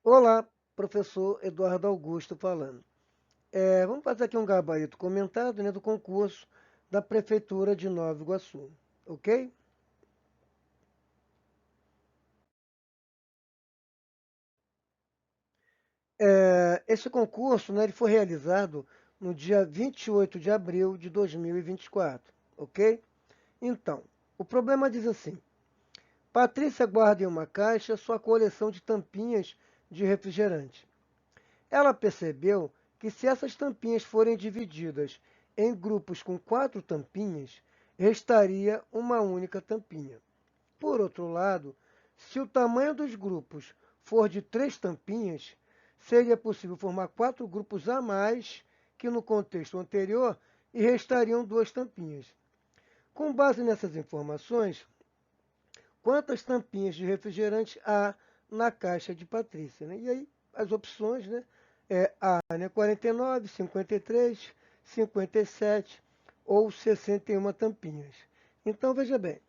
Olá, professor Eduardo Augusto falando. Vamos fazer aqui um gabarito comentado, né, do concurso da Prefeitura de Nova Iguaçu, ok? Esse concurso, né, ele foi realizado no dia 28 de abril de 2024, ok? Então, o problema diz assim: Patrícia guarda em uma caixa sua coleção de tampinhas de refrigerante. Ela percebeu que se essas tampinhas forem divididas em grupos com 4 tampinhas, restaria uma única tampinha. Por outro lado, se o tamanho dos grupos for de 3 tampinhas, seria possível formar 4 grupos a mais que no contexto anterior e restariam 2 tampinhas. Com base nessas informações, quantas tampinhas de refrigerante há na caixa de Patrícia, né? E aí as opções, né? A, né? 49, 53, 57 ou 61 tampinhas. Então veja bem,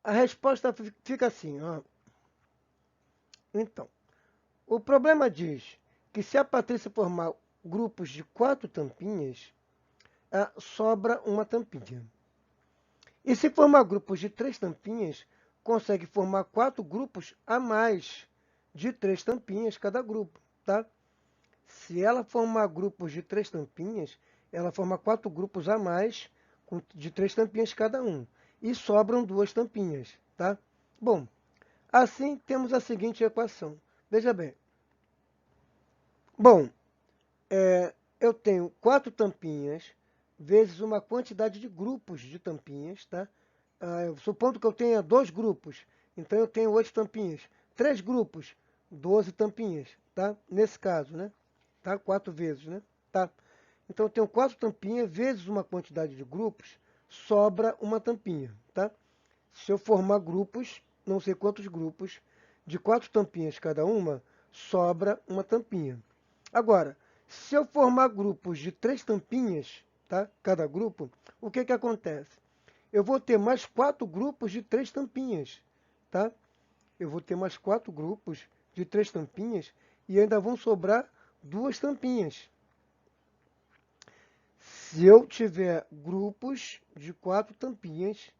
a resposta fica assim, ó. Então, o problema diz que se a Patrícia formar grupos de 4 tampinhas, sobra uma tampinha. E se formar grupos de 3 tampinhas, consegue formar 4 grupos a mais de 3 tampinhas cada grupo, tá? Se ela formar grupos de 3 tampinhas, ela forma 4 grupos a mais de 3 tampinhas cada um. E sobram 2 tampinhas, tá? Bom, assim temos a seguinte equação. Veja bem. Bom, eu tenho 4 tampinhas vezes uma quantidade de grupos de tampinhas, tá? Supondo que eu tenha 2 grupos, então eu tenho 8 tampinhas. 3 grupos, 12 tampinhas, tá? Nesse caso, né? Tá? 4 vezes, né? Tá? Então eu tenho 4 tampinhas vezes uma quantidade de grupos, sobra uma tampinha, tá? Se eu formar grupos, não sei quantos grupos, de 4 tampinhas cada uma, sobra uma tampinha. Agora, se eu formar grupos de 3 tampinhas, tá? Cada grupo, o que que acontece? Eu vou ter mais 4 grupos de 3 tampinhas, tá? Eu vou ter mais 4 grupos de 3 tampinhas e ainda vão sobrar 2 tampinhas. Se eu tiver grupos de 4 tampinhas,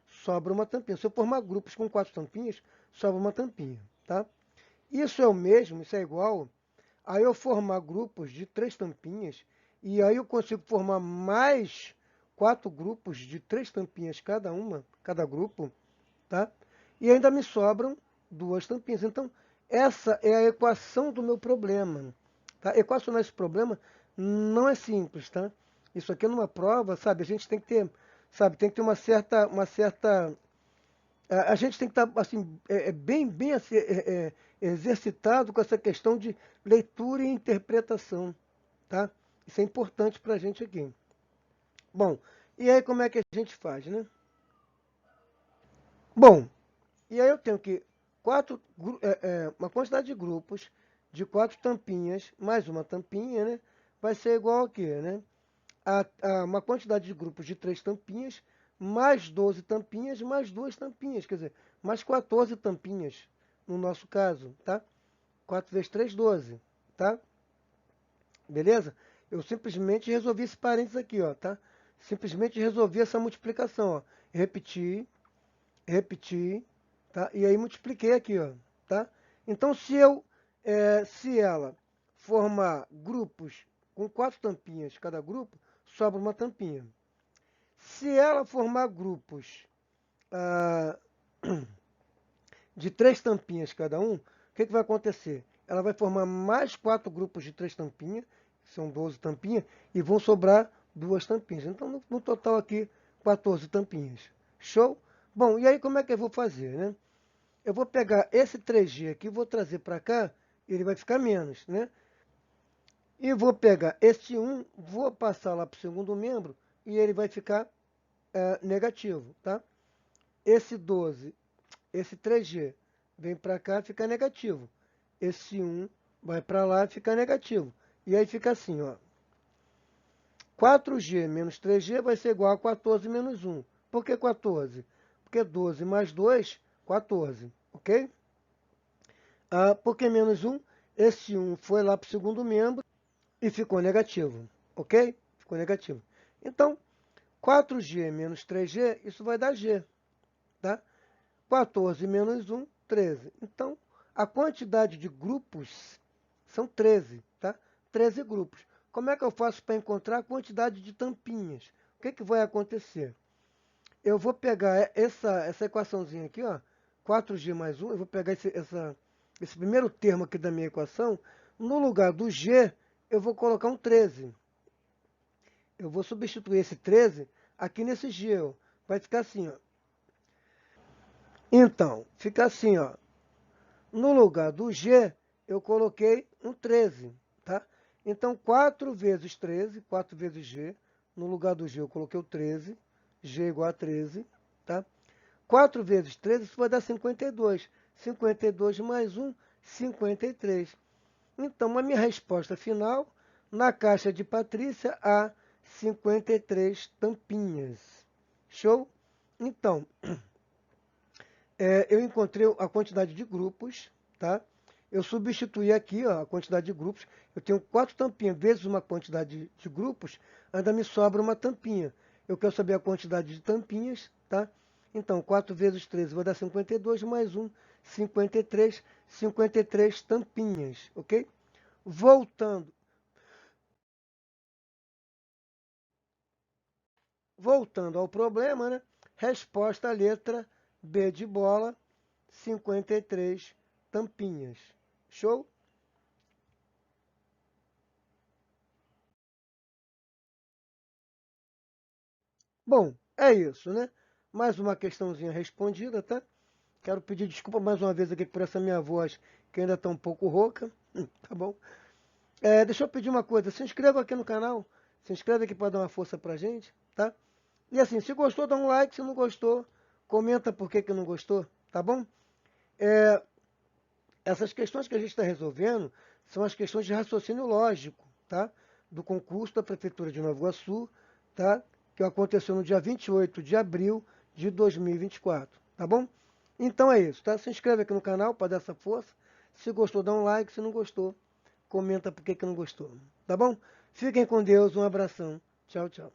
sobra uma tampinha. Se eu formar grupos com 4 tampinhas, sobra uma tampinha, tá? Isso é o mesmo, isso é igual a eu formar grupos de 3 tampinhas e aí eu consigo formar mais 4 grupos de 3 tampinhas cada uma, cada grupo, tá? E ainda me sobram 2 tampinhas. Então, essa é a equação do meu problema, tá? Equacionar esse problema não é simples, tá? Isso aqui numa prova, sabe, a gente tem que ter, sabe, tem que ter a gente tem que estar assim, bem assim, exercitado com essa questão de leitura e interpretação, tá? Isso é importante para a gente aqui. Bom, e aí como é que a gente faz, né? Bom, e aí eu tenho que uma quantidade de grupos de 4 tampinhas mais uma tampinha, né? Vai ser igual a quê, né? A uma quantidade de grupos de 3 tampinhas mais 12 tampinhas mais 2 tampinhas, quer dizer, mais 14 tampinhas no nosso caso, tá? 4 vezes 3, 12, tá? Beleza? Eu simplesmente resolvi esse parênteses aqui, ó, tá? Simplesmente resolvi essa multiplicação, ó. Repeti, repeti, tá? E aí multipliquei aqui, ó, tá? Então, se ela formar grupos com 4 tampinhas cada grupo, sobra uma tampinha. Se ela formar grupos ah, de 3 tampinhas cada um, o que, que vai acontecer? Ela vai formar mais 4 grupos de 3 tampinhas, que são 12 tampinhas, e vão sobrar 2 tampinhas. Então, no total aqui, 14 tampinhas. Show? Bom, e aí como é que eu vou fazer, né? Eu vou pegar esse 3G aqui, vou trazer para cá, ele vai ficar menos, né? E vou pegar este 1, vou passar lá para o segundo membro, e ele vai ficar negativo, tá? Esse 12, esse 3G vem para cá, fica negativo. Esse 1 vai para lá, fica negativo. E aí fica assim, ó. 4G menos 3G vai ser igual a 14 menos 1. Por que 14? Porque 12 mais 2, 14, ok? Por que menos 1? Esse 1 foi lá para o segundo membro e ficou negativo, ok? Ficou negativo. Então, 4G menos 3G, isso vai dar G, tá? 14 menos 1, 13. Então, a quantidade de grupos são 13, tá? 13 grupos. Como é que eu faço para encontrar a quantidade de tampinhas? O que vai acontecer? Eu vou pegar essa equaçãozinha aqui, ó, 4G mais 1, eu vou pegar esse primeiro termo aqui da minha equação, no lugar do G, eu vou colocar um 13. Eu vou substituir esse 13 aqui nesse G, ó. Vai ficar assim, ó. Então, fica assim, ó. No lugar do G, eu coloquei um 13, tá? Então, 4 vezes 13, 4 vezes G. No lugar do G, eu coloquei o 13. G igual a 13, tá? 4 vezes 13, isso vai dar 52. 52 mais 1, 53. Então, a minha resposta final, na caixa de Patrícia, há 53 tampinhas. Show? Então, eu encontrei a quantidade de grupos, tá? Eu substituí aqui, ó, a quantidade de grupos. Eu tenho 4 tampinhas vezes uma quantidade de grupos, ainda me sobra uma tampinha. Eu quero saber a quantidade de tampinhas, tá? Então, 4 vezes 13 vai dar 52, mais 1, 53. 53 tampinhas, ok? Voltando ao problema, né? Resposta à letra B de bola, 53 tampinhas. Show? Bom, é isso, né? Mais uma questãozinha respondida, tá? Quero pedir desculpa mais uma vez aqui por essa minha voz, que ainda está um pouco rouca, tá bom? Deixa eu pedir uma coisa, se inscreva aqui no canal, se inscreve aqui para dar uma força pra gente, tá? E assim, se gostou, dá um like, se não gostou, comenta por que não gostou, tá bom? Essas questões que a gente está resolvendo são as questões de raciocínio lógico, tá? Do concurso da Prefeitura de Nova Iguaçu, tá? Que aconteceu no dia 28 de abril de 2024, tá bom? Então é isso, tá? Se inscreve aqui no canal para dar essa força. Se gostou, dá um like. Se não gostou, comenta por que não gostou, tá bom? Fiquem com Deus, um abração. Tchau, tchau.